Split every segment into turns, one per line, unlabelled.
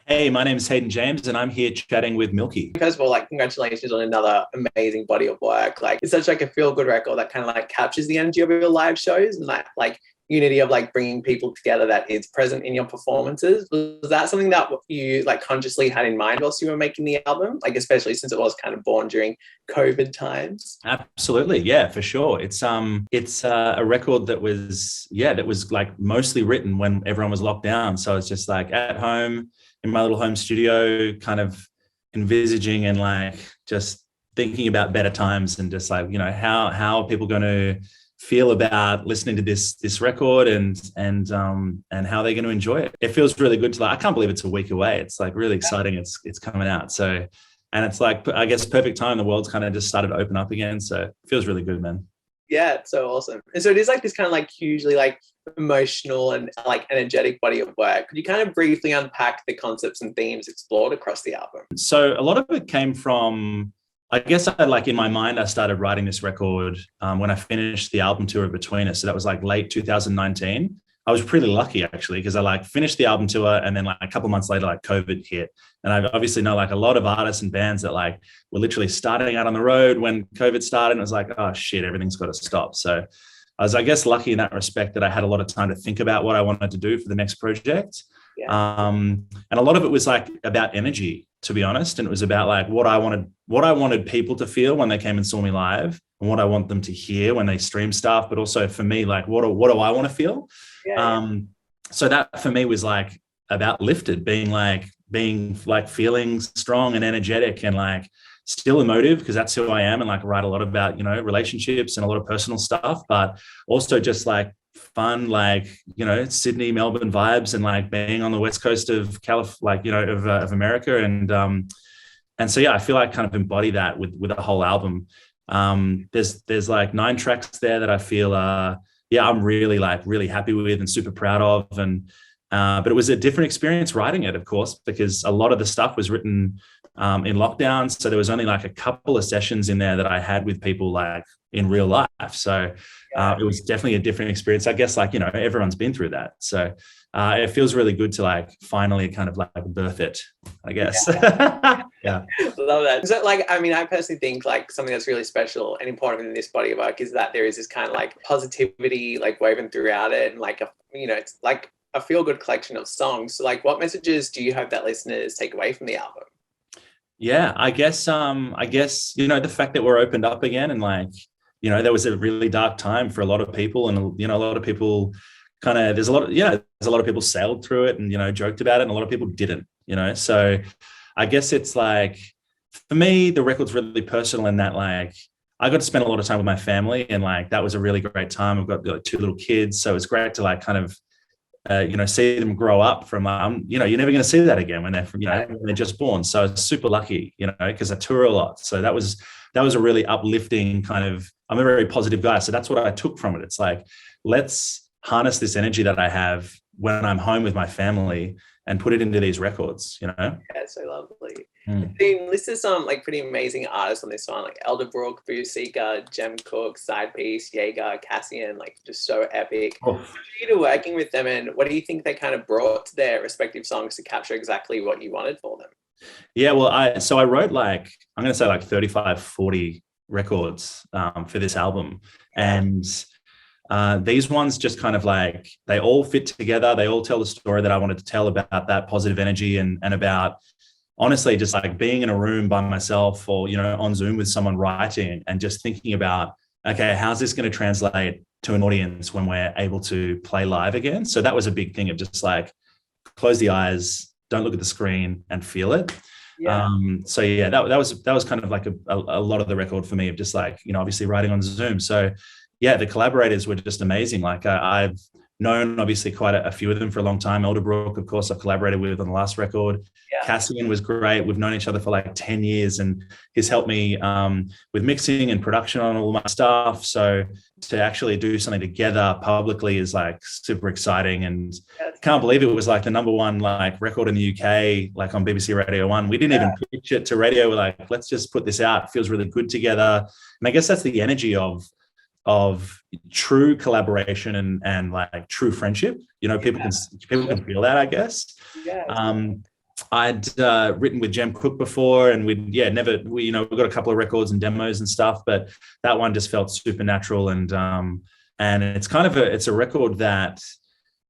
Hey, my name is Hayden James, and I'm here chatting with Milky.
First of all, like congratulations on another amazing body of work. Like it's such like a feel good record that kind of like captures the energy of your live shows and that like unity of like bringing people together that is present in your performances. Was that something that you like consciously had in mind whilst you were making the album? Like especially since it was kind of born during COVID times.
Absolutely, yeah, for sure. It's a record that was like mostly written when everyone was locked down. So it's just like at home in my little home studio, kind of envisaging and like just thinking about better times and just like how are people going to feel about listening to this record and how they're going to enjoy it. It feels really good to like. I can't believe it's a week away. It's like really exciting. It's coming out. So, and it's like I guess perfect time. The world's kind of just started to open up again. So it feels really good, man.
Yeah, it's so awesome. And so it is like this kind of like hugely like emotional and like energetic body of work. Could you kind of briefly unpack the concepts and themes explored across the album?
So a lot of it came from, I guess I like in my mind, I started writing this record when I finished the album tour of Between Us. So that was like late 2019. I was pretty lucky actually, because I like finished the album tour and then like a couple of months later, like COVID hit. And I obviously know like a lot of artists and bands that like were literally starting out on the road when COVID started. And it was like, oh shit, everything's got to stop. So I was, I guess, lucky in that respect that I had a lot of time to think about what I wanted to do for the next project.
Yeah.
And a lot of it was like about energy, to be honest. And it was about like what I wanted people to feel when they came and saw me live and what I want them to hear when they stream stuff. But also for me, like, what do I want to feel?
Yeah.
So that for me was like about lifted, being like feeling strong and energetic and like still emotive, because that's who I am, and like write a lot about, relationships and a lot of personal stuff, but also just like fun, like, Sydney, Melbourne vibes and like being on the West Coast of of America. And so, yeah, I feel I kind of embody that with a whole album. There's like 9 tracks there that I feel, I'm really happy with and super proud of. And, but it was a different experience writing it, of course, because a lot of the stuff was written in lockdown. So there was only like a couple of sessions in there that I had with people like in real life. So it was definitely a different experience. I guess like, everyone's been through that. So it feels really good to like finally kind of like birth it, I guess. Yeah.
Love that. So like, I mean, I personally think like something that's really special and important in this body of work is that there is this kind of like positivity like woven throughout it, and like it's like a feel good collection of songs. So like what messages do you hope that listeners take away from the album?
Yeah, I guess the fact that we're opened up again, and like, there was a really dark time for a lot of people, and a lot of people kind of there's a lot of people sailed through it and joked about it, and a lot of people didn't, so I guess it's like, for me, the record's really personal in that like I got to spend a lot of time with my family, and like that was a really great time. I've got like 2 little kids, so it's great to like kind of see them grow up from, you're never going to see that again when they're from, when they're just born. So I was super lucky, because I tour a lot. So that was a really uplifting kind of, I'm a very positive guy. So that's what I took from it. It's like, let's harness this energy that I have when I'm home with my family and put it into these records,
Yeah, so lovely.
Mm.
Been listed some like pretty amazing artists on this one, like Elderbrook, Boo Seeker, Jem Cook, Side Piece, Jaeger, Cassian, like just so epic.
Oh.
How are you to working with them, and what do you think they kind of brought to their respective songs to capture exactly what you wanted for them?
Yeah, well, I wrote like, I'm going to say like 35, 40 records for this album. And these ones just kind of like, they all fit together. They all tell the story that I wanted to tell about that positive energy and about, honestly, just like being in a room by myself or, on Zoom with someone writing and just thinking about, okay, how's this going to translate to an audience when we're able to play live again? So that was a big thing of just like, close the eyes, don't look at the screen and feel it.
Yeah.
So yeah, that was kind of like a lot of the record for me of just like, obviously writing on Zoom. So yeah, the collaborators were just amazing. Like I've known obviously quite a few of them for a long time. Elderbrook, of course, I've collaborated with on the last record.
Yeah.
Cassian was great. We've known each other for like 10 years, and he's helped me with mixing and production on all my stuff. So to actually do something together publicly is like super exciting, and can't believe it was like the #1 like record in the UK, like on BBC Radio 1. We didn't even pitch it to radio. We're like, let's just put this out. It feels really good together. And I guess that's the energy of true collaboration and like true friendship. People can feel that, I guess.
Yeah.
I'd written with Jem Cook before, and we got a couple of records and demos and stuff, but that one just felt supernatural, and it's kind of it's a record that,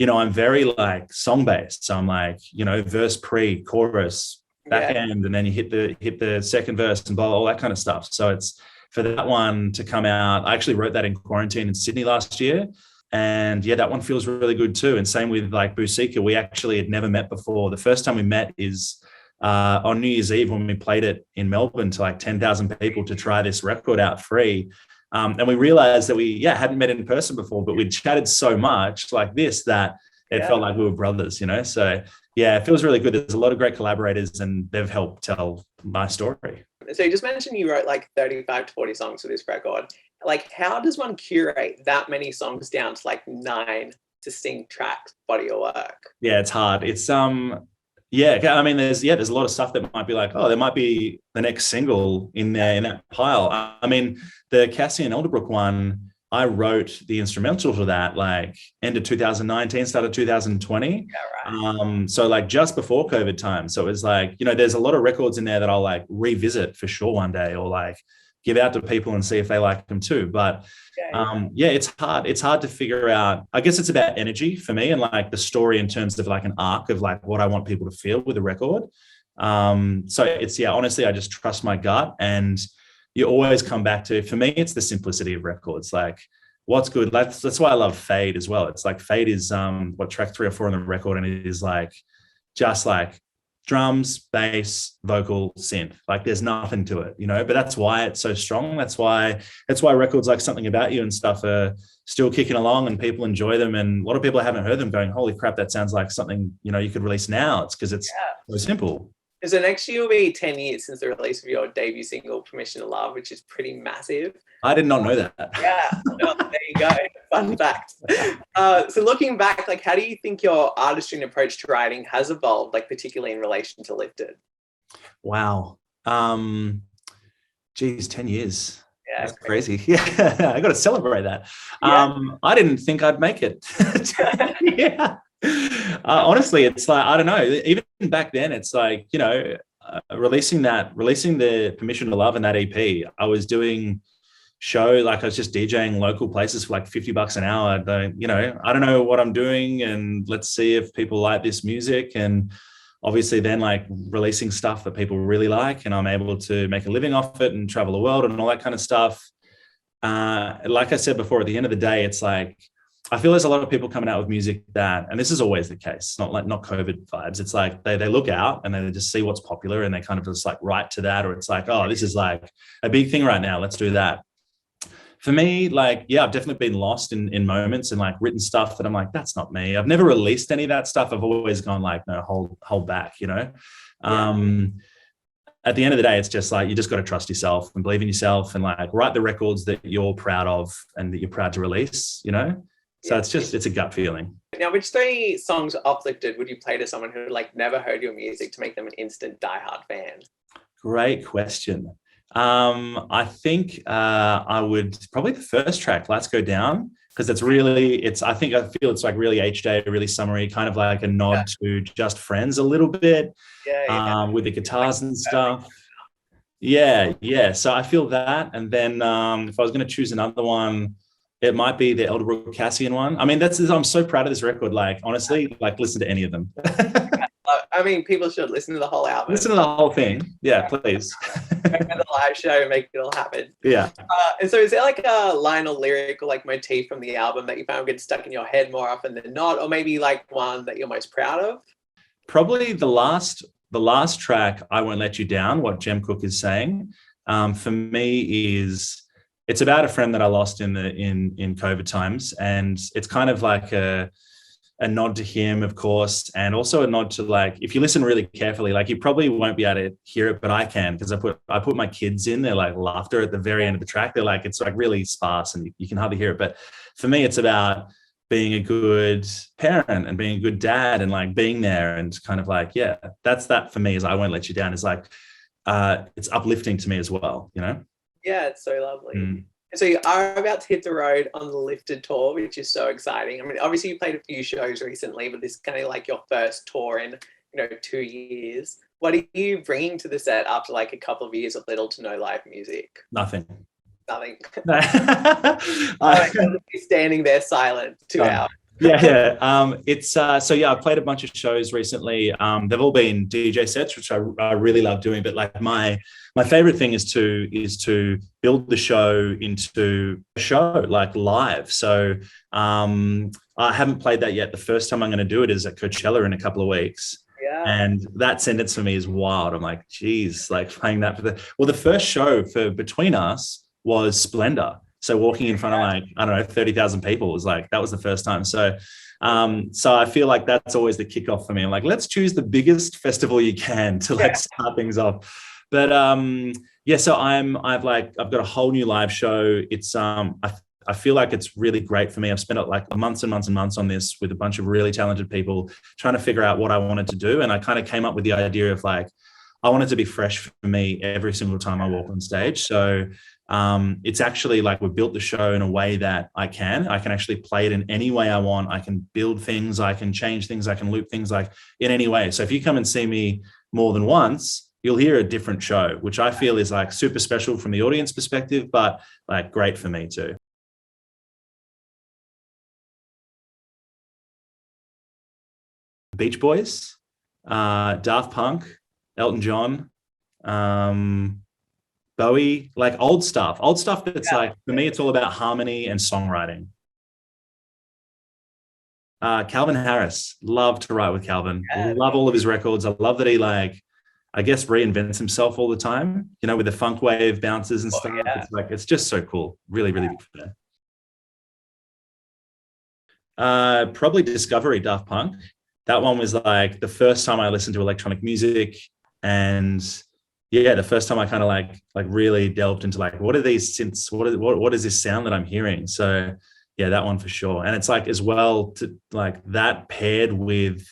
I'm very like song based. So I'm like, verse pre, chorus, back end, and then you hit the second verse and all that kind of stuff. So it's for that one to come out. I actually wrote that in quarantine in Sydney last year. And yeah, that one feels really good too. And same with like Busika. We actually had never met before. The first time we met is on New Year's Eve when we played it in Melbourne to like 10,000 people to try this record out free. And we realized that we hadn't met in person before, but we'd chatted so much like this that it felt like we were brothers, So yeah, it feels really good. There's a lot of great collaborators and they've helped tell my story.
So you just mentioned you wrote like 35 to 40 songs for this record. Like, how does one curate that many songs down to like 9 distinct tracks body of work?
Yeah, it's hard. It's I mean, there's a lot of stuff that might be like, oh, there might be the next single in there in that pile. I mean, the Cassie and Elderbrook one, I wrote the instrumental for that like end of 2019, start of 2020.
Yeah, right.
So like just before COVID time. So it was like, there's a lot of records in there that I'll like revisit for sure one day, or like give out to people and see if they like them too. But it's hard. It's hard to figure out. I guess it's about energy for me and like the story in terms of like an arc of like what I want people to feel with a record. So it's, honestly, I just trust my gut, and you always come back to, for me, it's the simplicity of records. Like what's good. That's why I love Fade as well. It's like Fade is track 3 or 4 on the record. And it is like, just like drums, bass, vocal, synth. Like there's nothing to it, but that's why it's so strong. That's why records like Something About You and stuff are still kicking along and people enjoy them. And a lot of people haven't heard them going, holy crap, that sounds like something, you could release now. It's because it's so simple.
So next year will be 10 years since the release of your debut single, Permission to Love, which is pretty massive.
I did not know that.
Yeah, well, there you go. Fun fact. So looking back, like, how do you think your artistry and approach to writing has evolved, like particularly in relation to Lifted?
Wow. 10 years.
Yeah,
that's crazy. Yeah, I got to celebrate that. Yeah. I didn't think I'd make it. Yeah. Honestly, it's like, I don't know, even back then, it's like, releasing the Permission to Love and that EP, I was doing I was just DJing local places for like $50 an hour. I don't know what I'm doing, and let's see if people like this music. And obviously then like releasing stuff that people really like, and I'm able to make a living off it and travel the world and all that kind of stuff. Like I said before, at the end of the day, it's like, I feel there's a lot of people coming out with music that, and this is always the case, not COVID vibes. It's like they look out and they just see what's popular and they kind of just like write to that, or it's like, oh, this is like a big thing right now, let's do that. For me, like, I've definitely been lost in moments and like written stuff that I'm like, that's not me. I've never released any of that stuff. I've always gone like, no, hold back, At the end of the day, it's just like, you just got to trust yourself and believe in yourself and like write the records that you're proud of and that you're proud to release, So it's a gut feeling.
Now, which 3 songs off Lifted would you play to someone who like never heard your music to make them an instant diehard fan?
Great question. I think I would probably the first track, Let's Go Down, because I feel it's like really HJ, really summery, kind of like a nod to Just Friends a little bit, with the guitars and stuff. Yeah. So I feel that. And then if I was going to choose another one, it might be the Elderbrook Cassian one. I mean, I'm so proud of this record. Like, honestly, like listen to any of them.
I mean, people should listen to the whole album.
Listen to the whole thing. Yeah, please.
Go to the live show and make it all happen.
Yeah.
And so is there like a line or lyric or like motif from the album that you found gets stuck in your head more often than not? Or maybe like one that you're most proud of?
Probably the last track, I Won't Let You Down, what Jem Cook is saying, for me it's about a friend that I lost in COVID times. And it's kind of like a nod to him, of course, and also a nod to, like, if you listen really carefully, like you probably won't be able to hear it, but I can, because I put my kids in their like laughter at the very end of the track. They're like, it's like really sparse and you can hardly hear it. But for me, it's about being a good parent and being a good dad and like being there and kind of like, that's that for me is I Won't Let You Down is like, it's uplifting to me as well,
Yeah, it's so lovely. So you are about to hit the road on the Lifted tour, which is so exciting. I mean, obviously you played a few shows recently, but this is kind of like your first tour in 2 years. What are you bringing to the set after like a couple of years of little to no live music?
Nothing.
Standing there silent 2 hours.
It's so yeah, I've played a bunch of shows recently. They've all been DJ sets, which I really love doing. But like my favorite thing is to build the show into a show like live. So I haven't played that yet. The first time I'm going to do it is at Coachella in a couple of weeks.
Yeah.
And that sentence for me is wild. I'm like, geez, like playing that the first show for Between Us was Splendor. So walking in front of like, I don't know, 30,000 people was like, that was the first time. So I feel like that's always the kickoff for me. I'm like, let's choose the biggest festival you can to like start things off. But so I've got a whole new live show. It's I feel like it's really great for me. I've spent like months and months and months on this with a bunch of really talented people trying to figure out what I wanted to do. And I kind of came up with the idea of like, I wanted to be fresh for me every single time I walk on stage. So it's actually like we've built the show in a way that I can actually play it in any way I want. I can build things, I can change things, I can loop things like in any way. So if you come and see me more than once, you'll hear a different show, which I feel is like super special from the audience perspective, but like great for me too. Beach Boys, Daft Punk, Elton John, Bowie, like old stuff that's like, for me, it's all about harmony and songwriting. Calvin Harris, love to write with Calvin. Love all of his records. I love that he like, I guess, reinvents himself all the time, with the funk wave bounces and stuff. Yeah. It's like, it's just so cool. Really, really big fan. Probably Discovery, Daft Punk. That one was like the first time I listened to electronic music, and the first time I kind of like really delved into like, what are these synths? What is this sound that I'm hearing? So yeah, that one for sure. And it's like as well to like that paired with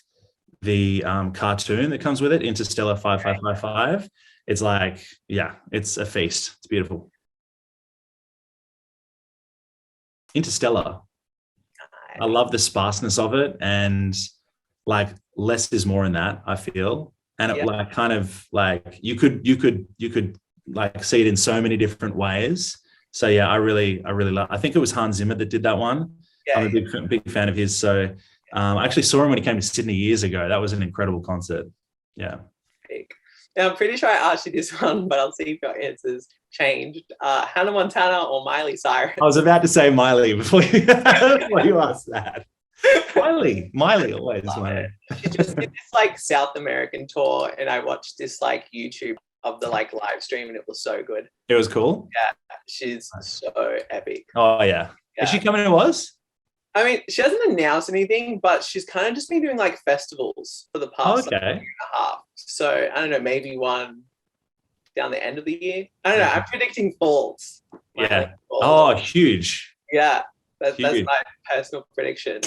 the cartoon that comes with it, Interstellar 5555. It's like, it's a feast. It's beautiful. Interstellar. I love the sparseness of it, and like less is more in that, I feel. And it like kind of like you could like see it in so many different ways. So yeah, I really love. I think it was Hans Zimmer that did that one. I'm a big fan of his. So I actually saw him when he came to Sydney years ago. That was an incredible concert. Yeah.
Now I'm pretty sure I asked you this one, but I'll see if your answers changed. Hannah Montana or Miley Cyrus? I
was about to say Miley before you asked that. Miley, always Miley.
She just did this like South American tour, and I watched this like YouTube of the like live stream, and it was so good.
It was cool.
Yeah, she's so epic.
Oh yeah. Is she coming to us?
I mean, she hasn't announced anything, but she's kind of just been doing like festivals for the past year and a half. So I don't know, maybe one down the end of the year. I don't know. I'm predicting falls.
Yeah. Oh, huge.
Yeah. That's my personal prediction.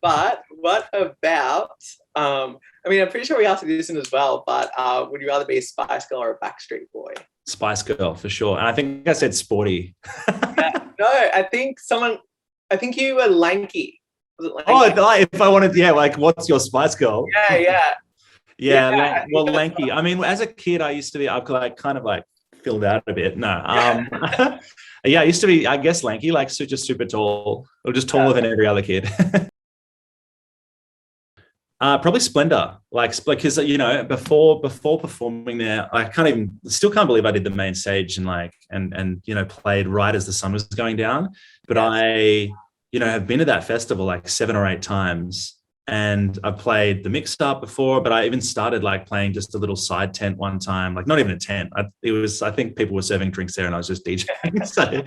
But what about, I mean, I'm pretty sure we asked you this one as well, but would you rather be a Spice Girl or a Backstreet Boy?
Spice Girl, for sure. And I think I said sporty.
No, I think you were lanky. Was it lanky?
Oh, if I wanted, like, what's your Spice Girl?
Yeah.
Well, lanky. I mean, as a kid, I used to be, I've like kind of like filled out a bit. No. I used to be, I guess, lanky, like just super tall, or just taller than every other kid. Probably Splendor, like, because before performing there, I still can't believe I did the main stage and played right as the sun was going down. But I have been to that festival like 7 or 8 times, and I played the mixed up before, but I even started like playing just a little side tent one time, like not even a tent. I think people were serving drinks there and I was just DJing. So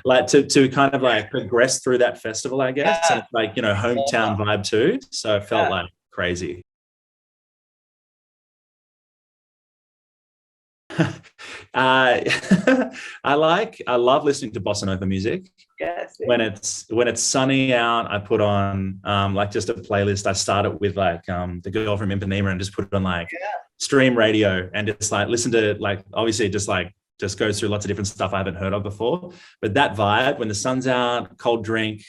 like to kind of like progress through that festival, I guess, and like, hometown vibe too. So it felt like crazy. I love listening to bossa nova music.
Yes.
When it's sunny out, I put on like just a playlist. I started with like the girl from Ipanema and just put it on like stream radio and just like listen to like, obviously just goes through lots of different stuff I haven't heard of before. But that vibe when the sun's out, cold drink,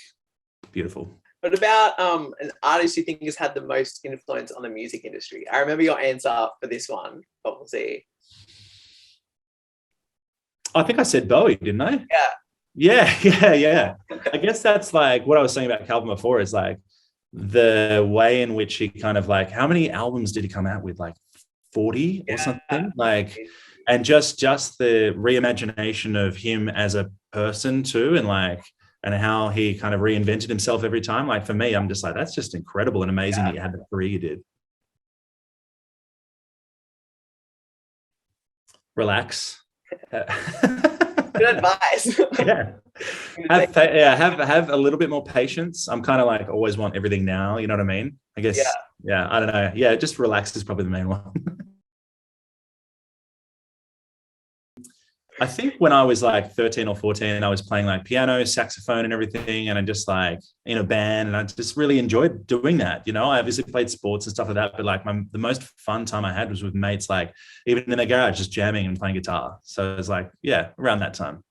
beautiful.
What about an artist you think has had the most influence on the music industry? I remember your answer for this one, but we'll see.
I think I said Bowie, didn't I?
Yeah.
Yeah. I guess that's like what I was saying about Calvin before, is like the way in which he kind of like, how many albums did he come out with? Like 40 or something? Like, and just the reimagination of him as a person too, and like, and how he kind of reinvented himself every time. Like for me, I'm just like, that's just incredible and amazing that you had the career you did. Relax.
Good advice.
Yeah. Have a little bit more patience. I'm kind of like always want everything now. You know what I mean? I guess. Yeah. I don't know. Yeah. Just relax is probably the main one. I think when I was like 13 or 14, I was playing like piano, saxophone and everything. And I just like in a band, and I just really enjoyed doing that. You know, I obviously played sports and stuff like that, but like the most fun time I had was with mates, like even in the garage, just jamming and playing guitar. So it was like, yeah, around that time.